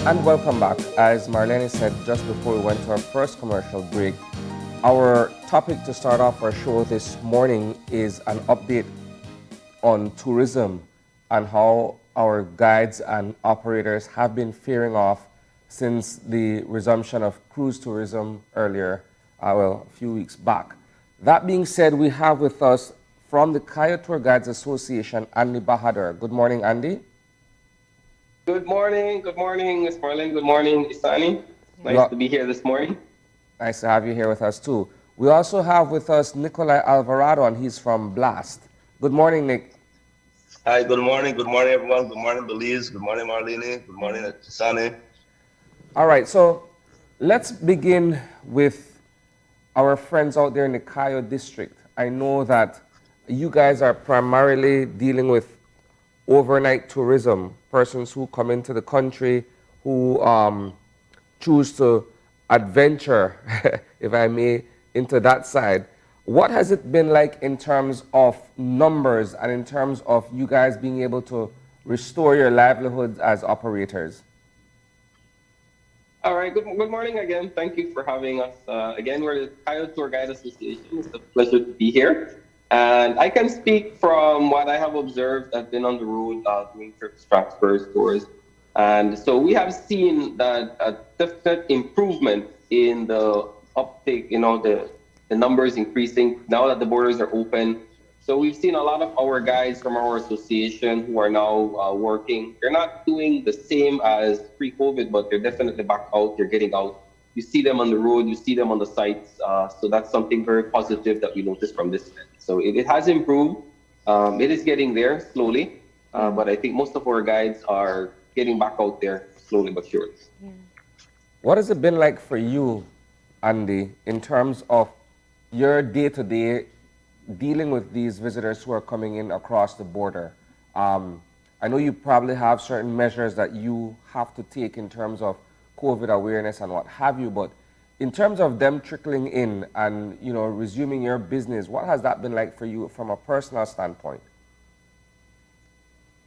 And welcome back. As Marlene said just before we went to our first commercial break, our topic to start off our show this morning is an update on tourism and how our guides and operators have been faring off since the resumption of cruise tourism earlier, a few weeks back. That being said, we have with us from the Kaya Tour Guides Association, Andy Bahadur. Good morning, Andy. Good morning, Miss Marlene. Good morning, Isani. You Nice are, to be here this morning. nice to have you here with us too. We also have with us Nikolai Alvarado, and he's from Blast. Good morning, Nick. Hi, good morning. Good morning, everyone. Good morning, Belize. Good morning, Marlene. Good morning, Sunny. All right, so let's begin with our friends out there in the Cayo district. I know that you guys are primarily dealing with overnight tourism, persons who come into the country who choose to adventure, if I may, into that side. What has it been like in terms of numbers and in terms of you guys being able to restore your livelihoods as operators? All right, good morning again. Thank you for having us. Again, we're the Coyote Tour Guide Association. It's a pleasure to be here. And I can speak from what I have observed. I've been on the road doing trips, transfers, tours. And so we have seen that a definite improvement in the uptake, the numbers increasing now that the borders are open. So we've seen a lot of our guys from our association who are now working. They're not doing the same as pre-COVID, but they're definitely back out. They're getting out. You see them on the road. You see them on the sites. So that's something very positive that we noticed from this event. So it has improved. It is getting there slowly, but I think most of our guides are getting back out there slowly but surely. Yeah. What has it been like for you, Andy, in terms of your day-to-day dealing with these visitors who are coming in across the border? I know you probably have certain measures that you have to take in terms of COVID awareness and what have you, but in terms of them trickling in and resuming your business, what has that been like for you from a personal standpoint?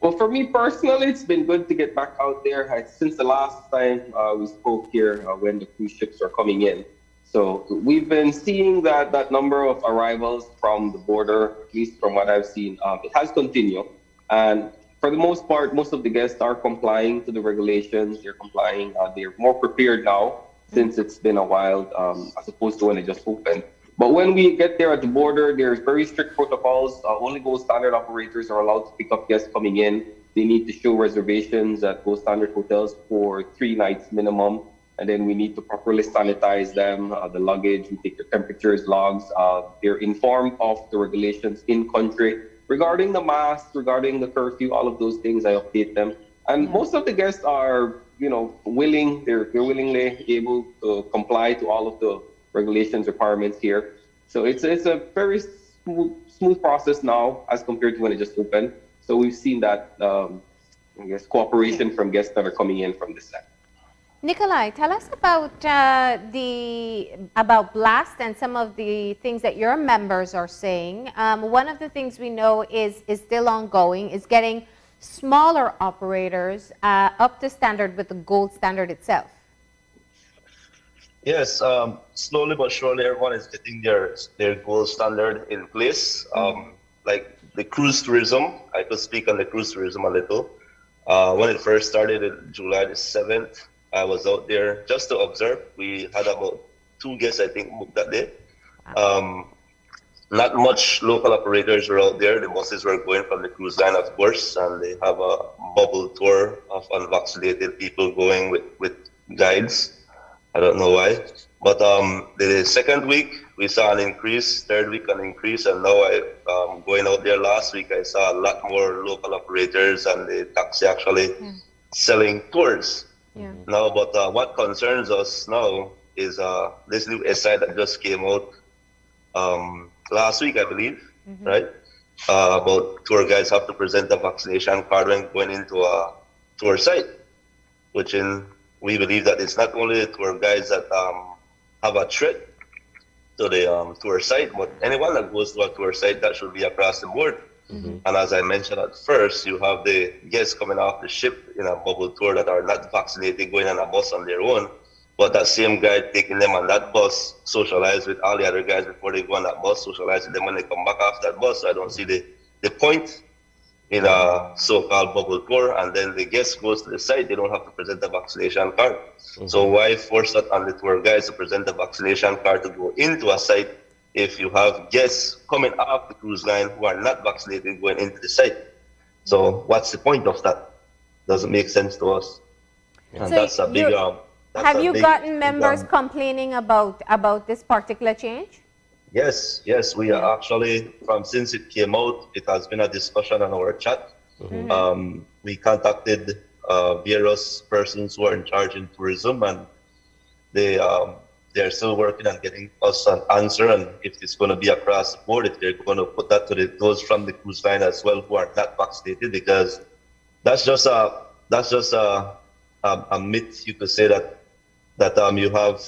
Well, for me personally, it's been good to get back out there. Since the last time we spoke here when the cruise ships are coming in. So we've been seeing that number of arrivals from the border, at least from what I've seen, it has continued. And for the most part, most of the guests are complying to the regulations. They're complying. They're more prepared now since it's been a while, as opposed to when it just opened. But when we get there at the border, there's very strict protocols. Only Gold Standard operators are allowed to pick up guests coming in. They need to show reservations at Gold Standard hotels for 3 nights minimum. And then we need to properly sanitize them, the luggage, we take the temperatures, logs. They're informed of the regulations in country. Regarding the mask, regarding the curfew, all of those things, I update them. And most of the guests are, willing, they're willingly able to comply to all of the regulations, requirements here. So it's a very smooth process now as compared to when it just opened. So we've seen that, cooperation from guests that are coming in from this side. Nikolai, tell us about about Blast and some of the things that your members are saying. One of the things we know is still ongoing is getting smaller operators up to standard with the Gold Standard itself. Yes, slowly but surely, everyone is getting their gold standard in place. Like the cruise tourism, I could speak on the cruise tourism a little. When it first started in July the 7th, I was out there just to observe. We had about 2 guests, I think, booked that day. Not much local operators were out there. The buses were going from the cruise line, of course, and they have a bubble tour of unvaccinated people going with guides. I don't know why. But the second week, we saw an increase, third week an increase, and now going out there last week, I saw a lot more local operators and the taxi actually selling tours. Yeah. Now, but what concerns us now is this new SI that just came out last week, I believe, right? About tour guides have to present a vaccination card when going into a tour site, which we believe that it's not only the tour guides that have a threat to the tour site, but anyone that goes to a tour site, that should be across the board. And as I mentioned at first, you have the guests coming off the ship in a bubble tour that are not vaccinated going on a bus on their own. But that same guy taking them on that bus, socialize with all the other guys before they go on that bus, socialize with them when they come back off that bus. So I don't see the point in a so-called bubble tour, and then the guest goes to the site, they don't have to present a vaccination card. So why force that on the tour guides to present a vaccination card to go into a site if you have guests coming off the cruise line who are not vaccinated going into the site? So what's the point of that? Doesn't make sense to us. And So that's a big have you gotten members complaining about this particular change? Yes, we are actually, since it came out, it has been a discussion on our chat. We contacted various persons who are in charge in tourism, and they're still working on getting us an answer, and if it's going to be across the board, if they're going to put that to those from the cruise line as well who are not vaccinated, because that's just a myth. You could say that you have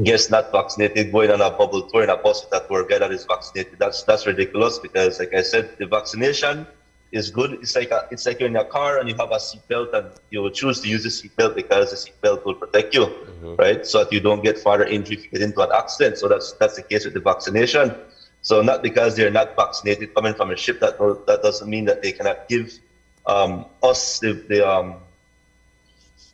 guests not vaccinated going on a bubble tour in a bus with a tour guide that is vaccinated. That's ridiculous, because like I said, the vaccination is good. It's like you're in your car and you have a seatbelt, and you will choose to use the seatbelt because the seatbelt will protect you, right? So that you don't get further injury if you get into an accident. So that's the case with the vaccination. So not because they're not vaccinated coming from a ship, that doesn't mean that they cannot give us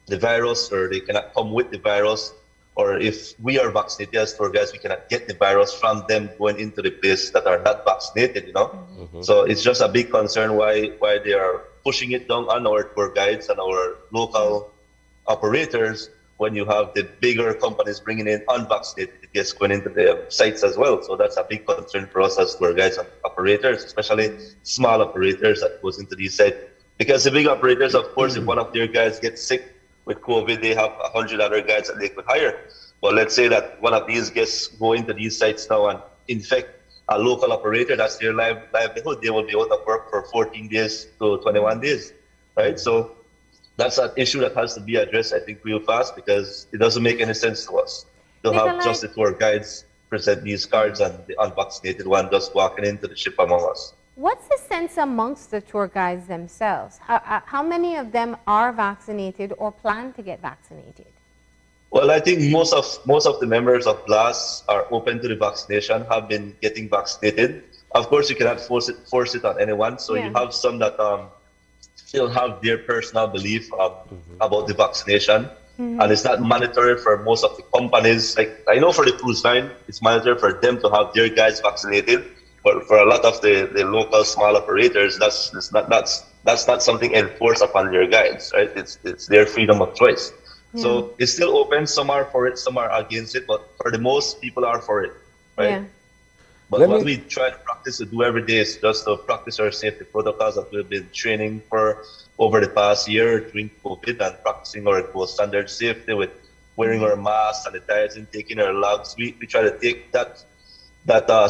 the virus, or they cannot come with the virus. Or if we are vaccinated as tour guides, we cannot get the virus from them going into the place that are not vaccinated, So it's just a big concern why they are pushing it down on our tour guides and our local operators, when you have the bigger companies bringing in unvaccinated guests going into their sites as well. So that's a big concern for us as tour guides and operators, especially small operators that goes into these sites. Because the big operators, of course, if one of their guys gets sick with COVID, they have 100 other guides that they could hire. But let's say that one of these guests go into these sites now and infect a local operator, that's their livelihood. They will be out of work for 14 days to 21 days, right? So that's an issue that has to be addressed, I think, real fast, because it doesn't make any sense to us to have just the tour guides present these cards and the unvaccinated one just walking into the ship among us. What's the sense amongst the tour guides themselves? How many of them are vaccinated or plan to get vaccinated? Well, I think most of the members of BLAS are open to the vaccination, have been getting vaccinated. Of course, you cannot force it on anyone. So you have some that still have their personal belief about the vaccination. And it's not mandatory for most of the companies. Like, I know for the cruise line, it's mandatory for them to have their guys vaccinated. But for a lot of the local small operators, that's not something enforced upon their guides, right? It's their freedom of choice. Yeah. So it's still open. Some are for it, some are against it, but for the most, people are for it, right? Yeah. But what we try to practice to do every day is just to practice our safety protocols that we've been training for over the past year during COVID, and practicing our gold standard safety with wearing our masks, sanitizing, taking our logs. We try to take that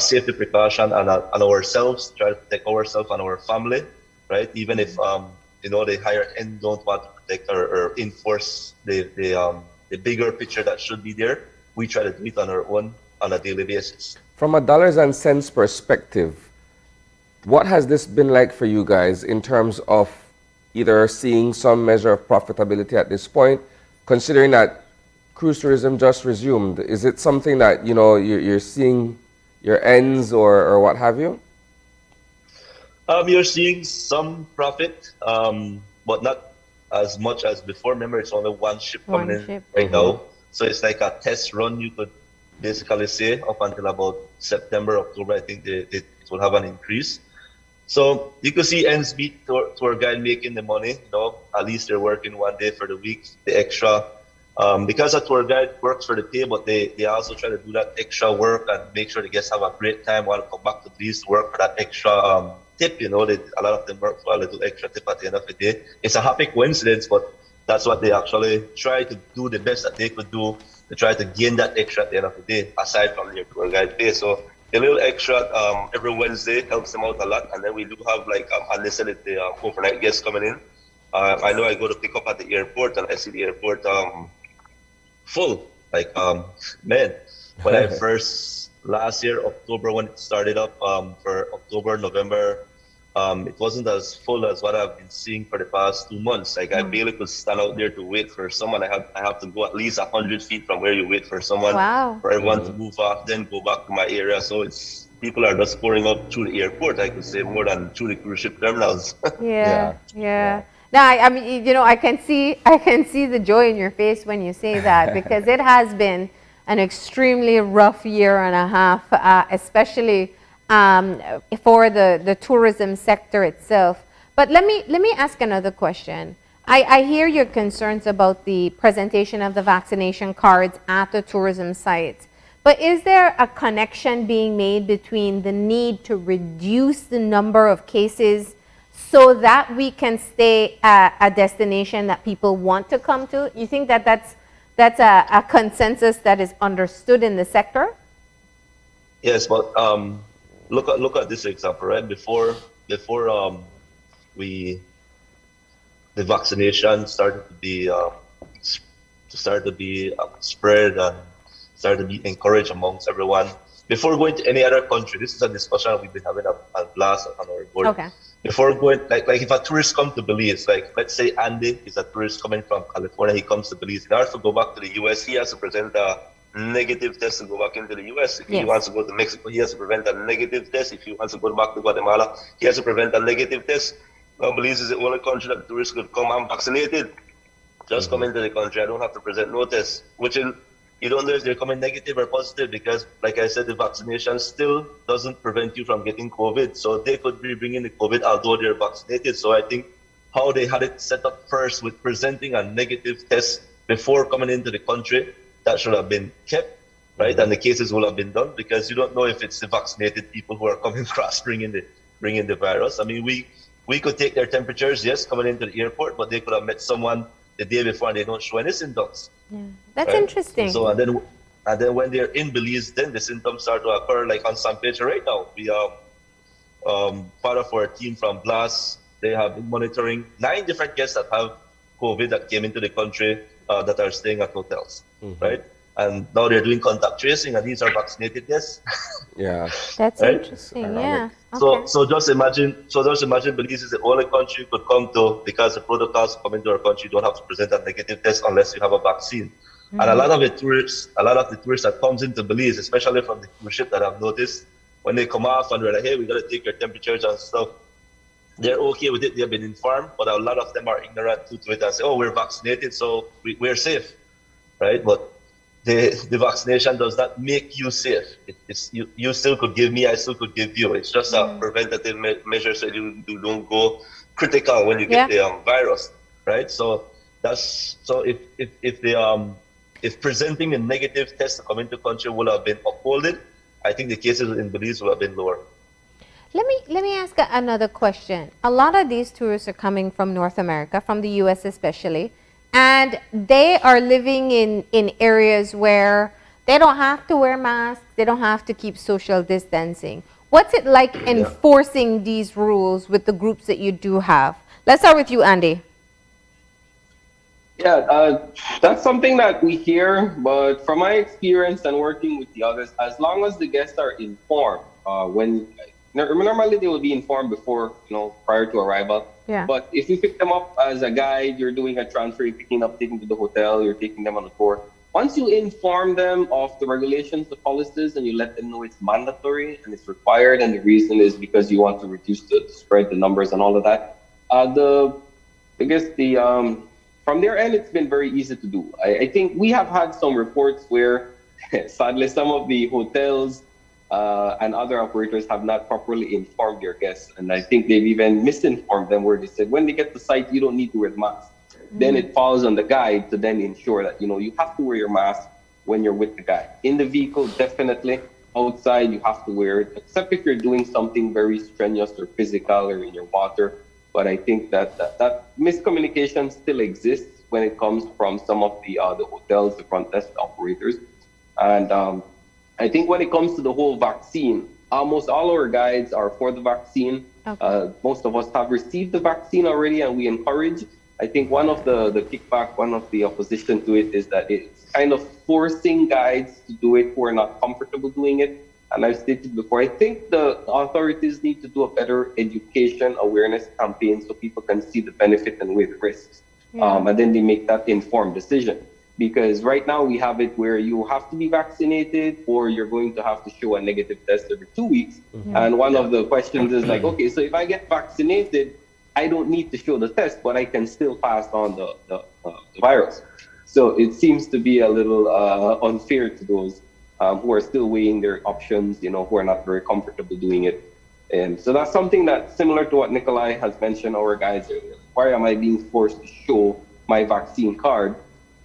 safety precaution on ourselves, try to protect ourselves and our family, right? Even if the higher end don't want to protect or enforce the bigger picture that should be there, we try to do it on our own on a daily basis. From a dollars and cents perspective, what has this been like for you guys in terms of either seeing some measure of profitability at this point, considering that cruise tourism just resumed? Is it something that you're seeing your ends or what have you? You're seeing some profit, but not as much as before. Remember, it's only one ship coming in right now. So it's like a test run, you could basically say, up until about September, October. I think it will have an increase. So you could see ends meet tour guide making the money. At least they're working one day for the week, the extra. Because a tour guide works for the pay, but they also try to do that extra work and make sure the guests have a great time while they come back to Belize to work for that extra tip. A lot of them work for a little extra tip at the end of the day. It's a happy coincidence, but that's what they actually try to do the best that they could do to try to gain that extra at the end of the day, aside from their tour guide pay. So a little extra every Wednesday helps them out a lot. And then we do have unlimited overnight guests coming in. I know I go to pick up at the airport and I see the airport full. When I first last year, October, when it started up, for October, November, it wasn't as full as what I've been seeing for the past 2 months. Like I barely could stand out there to wait for someone. I have to go at least 100 feet from where you wait for someone Wow. for everyone to move off, then go back to my area. So it's people are just pouring up through the airport, I could say, more than through the cruise ship terminals. Yeah. Now, I mean, I can see the joy in your face when you say that, because it has been an extremely rough year and a half, especially for the tourism sector itself. But let me ask another question. I hear your concerns about the presentation of the vaccination cards at the tourism sites. But is there a connection being made between the need to reduce the number of cases so that we can stay at a destination that people want to come to? You think that that's a consensus that is understood in the sector? Yes, but look at this example, right? Before we the vaccination started to be spread and started to be encouraged amongst everyone. Before going to any other country, this is a discussion we've been having at Blast on our board. Okay. Before going, like if a tourist comes to Belize, like let's say Andy is a tourist coming from California, he comes to Belize. In order to go back to the US, he has to present a negative test to go back into the US. If he wants to go to Mexico, he has to present a negative test. If he wants to go back to Guatemala, he has to present a negative test. Now Belize is the only country that tourists could come. I'm vaccinated. Just come into the country. I don't have to present no test, which is, you don't know if they're coming negative or positive, because, like I said, the vaccination still doesn't prevent you from getting COVID. So they could be bringing the COVID although they're vaccinated. So I think how they had it set up first with presenting a negative test before coming into the country, that should have been kept, right? And the cases will have been done, because you don't know if it's the vaccinated people who are coming across bringing the virus. I mean, we could take their temperatures, yes, coming into the airport, but they could have met someone the day before and they don't show any symptoms. Yeah, that's right? interesting. So and then when they're in Belize, then the symptoms start to occur. Like on San Pedro right now, we part of our team from Blast, they have been monitoring 9 different guests that have COVID that came into the country that are staying at hotels, right? And now they're doing contact tracing, and these are vaccinated guests. Yeah, that's right? interesting. Yeah. Okay. So just imagine Belize is the only country you could come to, because the protocols come into our country, you don't have to present a negative test unless you have a vaccine. And a lot of the tourists that comes into Belize, especially from the cruise ship, that I've noticed, when they come off and they're like, hey, we got to take your temperatures and stuff, they're okay with it. They've been informed, but a lot of them are ignorant to it and say, oh, we're vaccinated, so we're safe, right? But the vaccination does not make you safe. You still could give me, I still could give you. It's just a preventative measure, so you don't go critical when you get the virus, right? So if presenting a negative test to come into country would have been upholded, I think the cases in Belize would have been lower. Let me ask another question. A lot of these tourists are coming from North America, from the US especially, and they are living in areas where they don't have to wear masks, they don't have to keep social distancing. What's it like enforcing these rules with the groups that you do have? Let's start with you, Andy. Yeah, that's something that we hear, but from my experience and working with the others, as long as the guests are informed, normally they will be informed before, prior to arrival. Yeah. But if you pick them up as a guide, you're doing a transfer, you're taking them to the hotel, you're taking them on a tour. Once you inform them of the regulations, the policies, and you let them know it's mandatory and it's required, and the reason is because you want to reduce the spread, the numbers, and all of that. From their end, it's been very easy to do. I think we have had some reports where, sadly, some of the hotels and other operators have not properly informed their guests. And I think they've even misinformed them, where they said, when they get to site, you don't need to wear the mask. Then it falls on the guide to then ensure that, you have to wear your mask when you're with the guide. In the vehicle, definitely. Outside, you have to wear it, except if you're doing something very strenuous or physical or in your water. But I think that miscommunication still exists when it comes from some of the hotels, the front desk operators. And I think when it comes to the whole vaccine, almost all our guides are for the vaccine. Okay. Most of us have received the vaccine already, and we encourage. I think one of the kickback, one of the opposition to it is that it's kind of forcing guides to do it who are not comfortable doing it. and I've stated before, I think the authorities need to do a better education awareness campaign so people can see the benefit and weigh the risks. Yeah. And then they make that informed decision. Because right now we have it where you have to be vaccinated or you're going to have to show a negative test every 2 weeks. And one of the questions is like, okay, so if I get vaccinated, I don't need to show the test, but I can still pass on the virus. So it seems to be a little unfair to those who are still weighing their options, who are not very comfortable doing it. And so that's something that's similar to what Nikolai has mentioned, our guys earlier. Why am I being forced to show my vaccine card?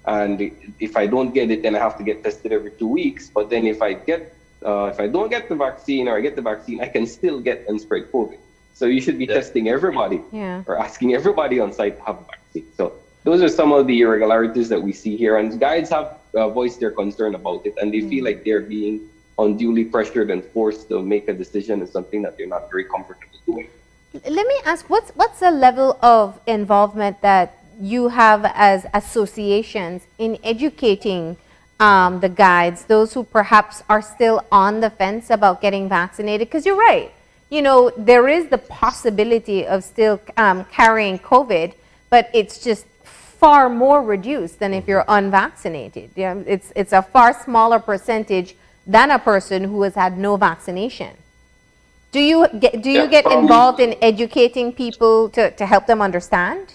And if I don't get it, then I have to get tested every 2 weeks. But then if I don't get the vaccine or I get the vaccine, I can still get and spread COVID. So you should be testing everybody or asking everybody on site to have a vaccine. So those are some of the irregularities that we see here. And guides have voiced their concern about it, and they feel like they're being unduly pressured and forced to make a decision in something that they're not very comfortable doing. Let me ask, what's the level of involvement that you have as associations in educating the guides, those who perhaps are still on the fence about getting vaccinated? Because you're right, there is the possibility of still carrying COVID, but it's just far more reduced than if you're unvaccinated. It's a far smaller percentage than a person who has had no vaccination. Do you get involved in educating people to help them understand?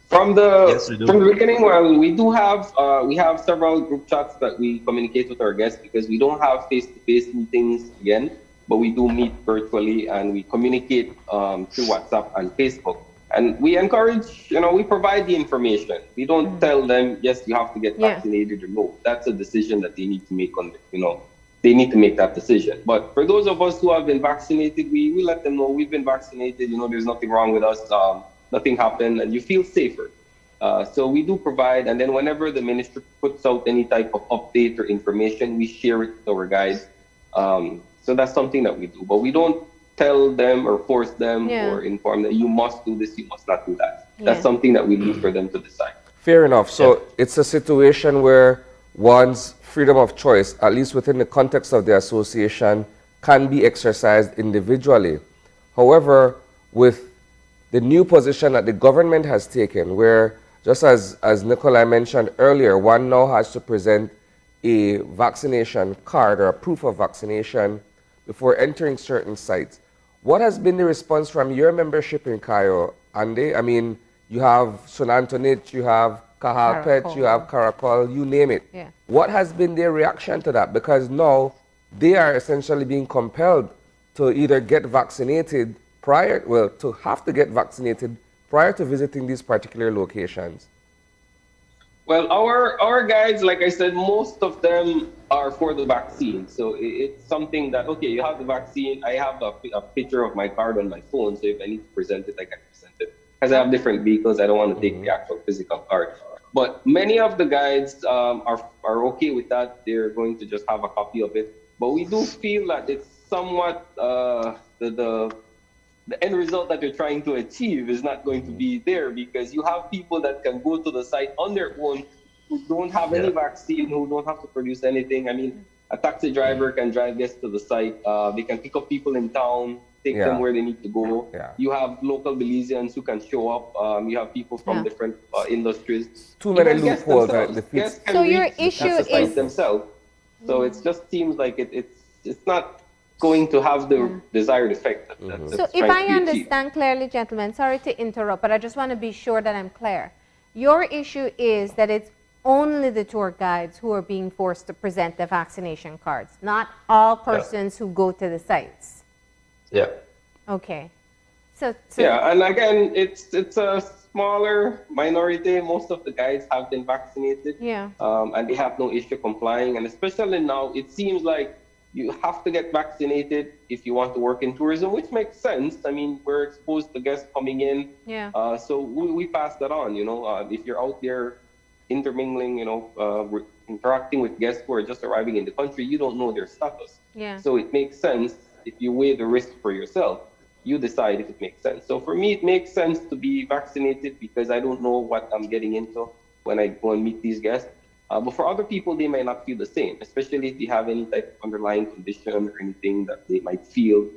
From the beginning, well, we have several group chats that we communicate with our guests because we don't have face-to-face meetings again, but we do meet virtually and we communicate through WhatsApp and Facebook. And we encourage, we provide the information. We don't tell them, yes, you have to get vaccinated or no. That's a decision that they need to make they need to make that decision. But for those of us who have been vaccinated, we let them know we've been vaccinated, there's nothing wrong with us. Nothing happened, and you feel safer. So we do provide, and then whenever the ministry puts out any type of update or information, we share it with our guides. So that's something that we do, but we don't tell them or force them or inform them, you must do this, you must not do that. That's something that we leave for them to decide. Fair enough. So it's a situation where one's freedom of choice, at least within the context of the association, can be exercised individually. However, with the new position that the government has taken, where just as Nikolai mentioned earlier, one now has to present a vaccination card or a proof of vaccination before entering certain sites. What has been the response from your membership in Cayo, Andy? I mean, you have St. Antoinette, you have Cajalpet, you have Caracol, you name it. Yeah. What has been their reaction to that? Because now they are essentially being compelled to either get vaccinated to have to get vaccinated prior to visiting these particular locations. Well, our guides, like I said, most of them are for the vaccine. So it's something that, okay, you have the vaccine. I have a picture of my card on my phone. So if I need to present it, I can present it. Because I have different vehicles, I don't want to take the actual physical card. But many of the guides are okay with that. They're going to just have a copy of it. But we do feel that it's somewhat the end result that you're trying to achieve is not going to be there, because you have people that can go to the site on their own who don't have any vaccine, who don't have to produce anything. I mean, a taxi driver can drive guests to the site. They can pick up people in town, take them where they need to go. You have local Belizeans who can show up. You have people from different industries. Too many loopholes. So your issue is themselves. So it just seems like it's not going to have the desired effect. So if I understand clearly, gentlemen, sorry to interrupt, but I just want to be sure that I'm clear. Your issue is that it's only the tour guides who are being forced to present the vaccination cards, not all persons who go to the sites. Yeah. Okay. So yeah, and again, it's a smaller minority. Most of the guides have been vaccinated. Yeah. And they have no issue complying. And especially now, it seems like you have to get vaccinated if you want to work in tourism, which makes sense. I mean, we're exposed to guests coming in. Yeah. So we pass that on, if you're out there intermingling, interacting with guests who are just arriving in the country, you don't know their status. Yeah. So it makes sense if you weigh the risk for yourself, you decide if it makes sense. So for me, it makes sense to be vaccinated because I don't know what I'm getting into when I go and meet these guests. But for other people, they might not feel the same, especially if they have any type of underlying condition or anything that they might feel,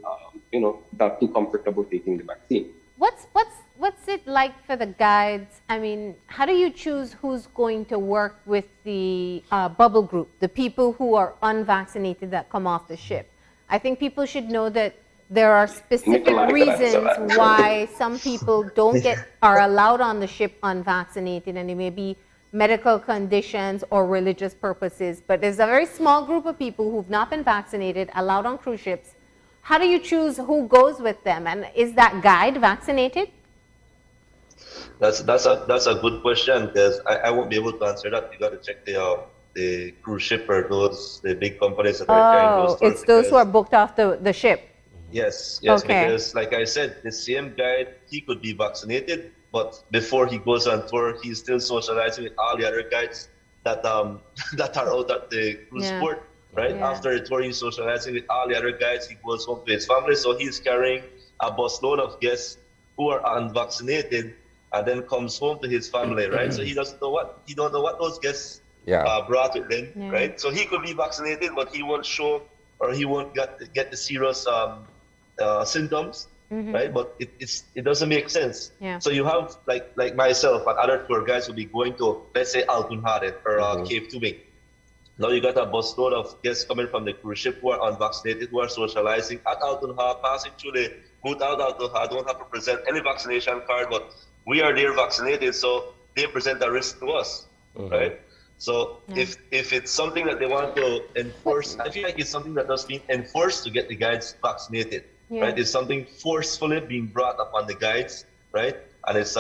not too comfortable taking the vaccine. What's it like for the guides? I mean, how do you choose who's going to work with the bubble group, the people who are unvaccinated that come off the ship? I think people should know that there are specific reasons why some people are allowed on the ship unvaccinated, and it may be medical conditions or religious purposes. But there's a very small group of people who've not been vaccinated allowed on cruise ships. How do you choose who goes with them? And is that guide vaccinated? That's a good question, because I won't be able to answer that. You got to check the cruise ship or the big companies that are carrying those tours. It's those who are booked off the ship. Yes, Okay. Because like I said, the same guide, he could be vaccinated, but before he goes on tour, he's still socializing with all the other guides that that are out at the cruise port, right? Yeah. After the tour, he's socializing with all the other guides. He goes home to his family, so he's carrying a busload of guests who are unvaccinated, and then comes home to his family, right? So he don't know what those guests brought with them, right? So he could be vaccinated, but he won't show, or he won't get the serious symptoms, right? But it doesn't make sense. Yeah. So you have like myself and other tour guides will be going to, let's say, Alton Hadet or Cape Tubing. Now you got a busload of guests coming from the cruise ship who are unvaccinated, who are socializing at Alton Ha, passing through the boot out Alton Ha, don't have to present any vaccination card, but we are there vaccinated, so they present a risk to us, right? So if it's something that they want to enforce, I feel like it's something that does being enforced to get the guides vaccinated, right? It's something forcefully being brought upon the guides, right? And it's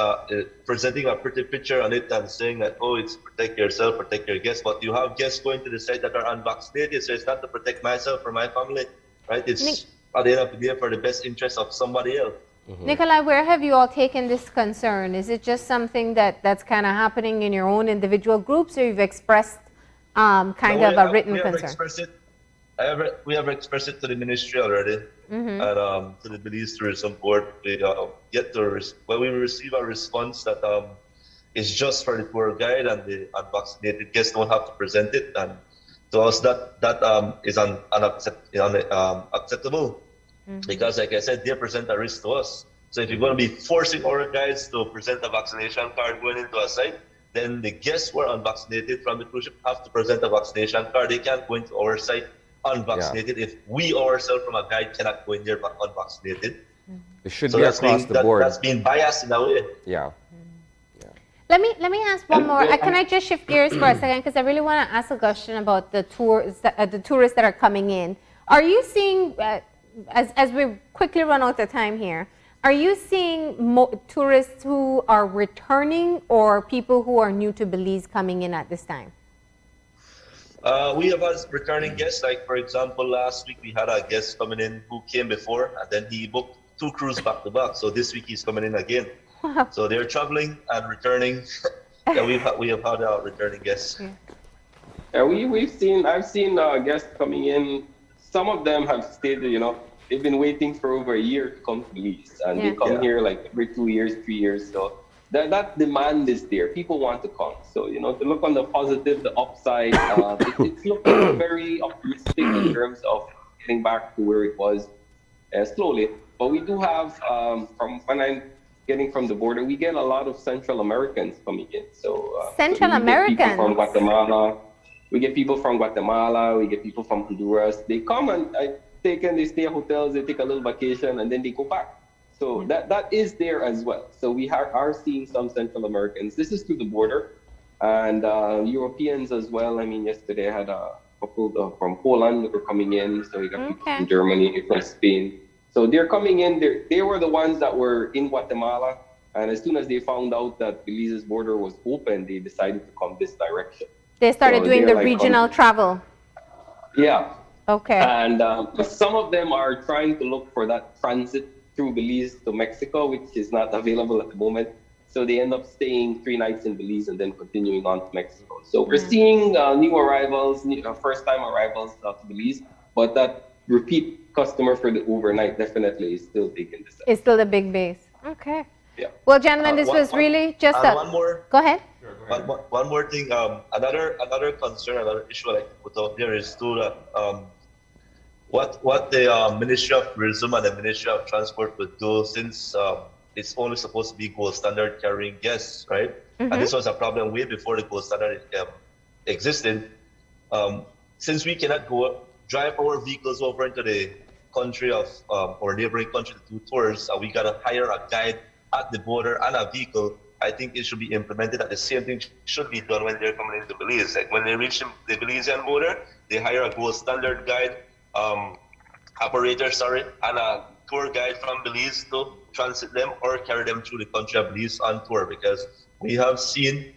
presenting a pretty picture on it and saying that, oh, it's protect yourself, protect your guests, but you have guests going to the site that are unvaccinated, so it's not to protect myself or my family, right? It's at the end of the day for the best interest of somebody else. Nikolai, where have you all taken this concern? Is it just something that's kind of happening in your own individual groups, or you've expressed a written concern? We have expressed it to the ministry already, and to the Belize Tourism Board. We we receive a response that is just for the tour guide, and the unvaccinated guests don't have to present it. And to us, that is unacceptable. Because, like I said, they present a risk to us. So if you're going to be forcing our guides to present a vaccination card going into a site, then the guests who are unvaccinated from the cruise ship have to present a vaccination card. They can't go into our site unvaccinated if we ourselves from a guide cannot go in there but unvaccinated. It should be across the board. That's being biased in a way. Yeah. Let me ask one more. Can I just shift gears for a second, because I really want to ask a question about the tourists that are coming in. Are you seeing, as we quickly run out of time here, are you seeing tourists who are returning or people who are new to Belize coming in at this time? We have had returning guests. Like, for example, last week we had a guest coming in who came before, and then he booked 2 cruises back to back. So this week he's coming in again. Wow. So they're traveling and returning. We have had returning guests. I've seen guests coming in. Some of them have stayed, they've been waiting for over a year to come to Belize, and they come here like every 2 years, 3 years. So that demand is there. People want to come. So, to look on the positive, the upside, it's looking very optimistic in terms of getting back to where it was slowly. But we do have, from when I'm getting from the border, we get a lot of Central Americans coming in. So Central Americans? From Guatemala. We get people from Guatemala. We get people from Honduras. They come and they stay at hotels. They take a little vacation and then they go back. So that is there as well. So we are seeing some Central Americans. This is through the border, and Europeans as well. I mean, yesterday I had a couple from Poland that were coming in. So we got people from Germany, from Spain. So they're coming in. They were the ones that were in Guatemala, and as soon as they found out that Belize's border was open, they decided to come this direction. They started doing the regional travel. Yeah. Okay. And some of them are trying to look for that transit through Belize to Mexico, which is not available at the moment. So they end up staying 3 nights in Belize and then continuing on to Mexico. So we're seeing new arrivals, first-time arrivals to Belize, but that repeat customer for the overnight definitely is still taking this. It's still a big base. Okay. Yeah. Well, gentlemen, this was really just one more. Go ahead. Sure, go One more thing. Another concern, another issue I like to put out there is too that what the Ministry of Tourism and the Ministry of Transport would do, since it's only supposed to be gold standard carrying guests, right? And this was a problem way before the gold standard existed. Since we cannot go drive our vehicles over into the country of or neighboring country to do tours, we gotta hire a guide at the border and a vehicle. I think it should be implemented that the same thing should be done when they're coming into Belize. Like when they reach the Belizean border, they hire a gold standard guide, operator, and a tour guide from Belize to transit them or carry them through the country of Belize on tour, because we have seen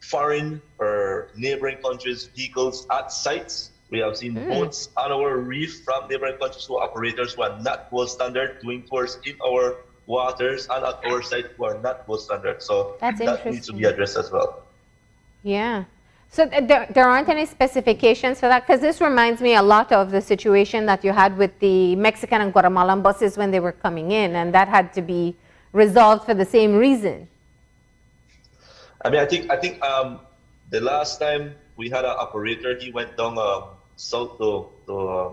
foreign or neighboring countries' vehicles at sites. We have seen boats on our reef from neighboring countries who are operators who are not gold standard doing tours in our waters and at our site who are not gold standard. So that needs to be addressed as well. Yeah. So there aren't any specifications for that? Because this reminds me a lot of the situation that you had with the Mexican and Guatemalan buses when they were coming in, and that had to be resolved for the same reason. I mean, I think the last time we had an operator, he went down south to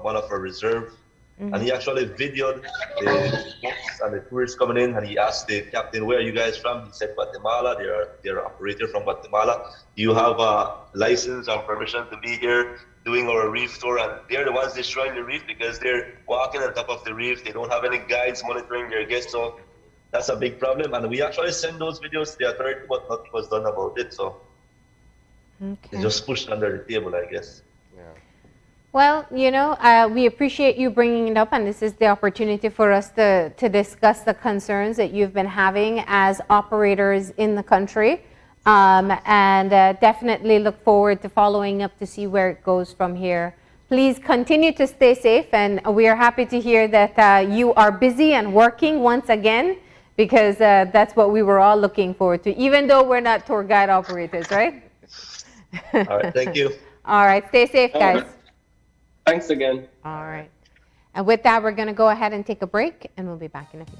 one of our reserve, and he actually videoed the boats and the tourists coming in, and he asked the captain, "Where are you guys from?" He said, "Guatemala." They're an operator from Guatemala. "You have a license and permission to be here doing our reef tour?" And they're the ones destroying the reef because they're walking on top of the reef. They don't have any guides monitoring their guests, so that's a big problem. And we actually sent those videos to the authority, but nothing was done about it. So they just pushed under the table, I guess. Well, you know, we appreciate you bringing it up, and this is the opportunity for us to discuss the concerns that you've been having as operators in the country, and definitely look forward to following up to see where it goes from here. Please continue to stay safe, and we are happy to hear that you are busy and working once again, because that's what we were all looking forward to, even though we're not tour guide operators, right? All right, thank you. All right, stay safe, guys. Thanks again. All right. And with that, we're going to go ahead and take a break, and we'll be back in a few.